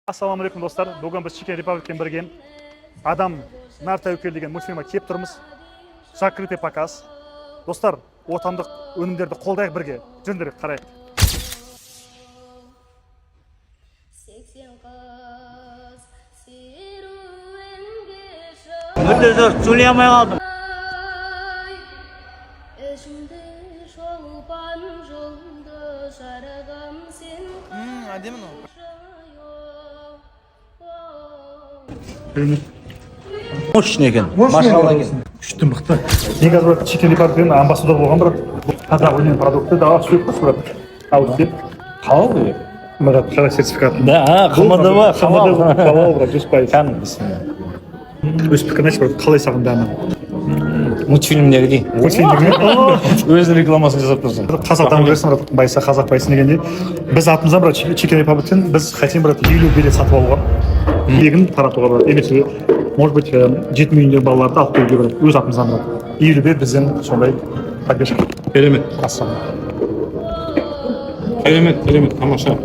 Ассалаумағалейкум достар. Бүгін біз Chicken Republic'пен бірге Адам нар тәуекел деген мультфильмге келіп тұрмыз. Закрытый показ. Достар, отандық өнімдерді қолдайық бірге. Жүндіріп қарайық. Мүлде жоқ, сөйлей алмай қалдым. Әдемі мынау. Мощный екен, машалла екен. Күшті мықты. Мен қазір Chicken Republic'пен амбассадор болған брат. Қазақ өнер продукты да сүйіп брат. Ал деп. Халал ғой. Мына қара сертификат. Да, ХМДБ, халал. Халал брат, 100%. Кән, Өз пікірін айтшы брат, қалай саған дәмі? мультфильмдерге. Өзінің рекламасын жасап тұрсың. Қазақтан көрсін брат, байса қазақ байсын дегенде. Біз атымыздан брат Chicken Republic'тен біз хотим брат 50 билет сатып алуға. Егін таратуға брат. Емес, может быть, 7 миллион балаларды алып келуге брат. Өз атымыздан брат. 50 билет бізден сондай поддержка. Керемет, Ассалам. керемет, тамаша.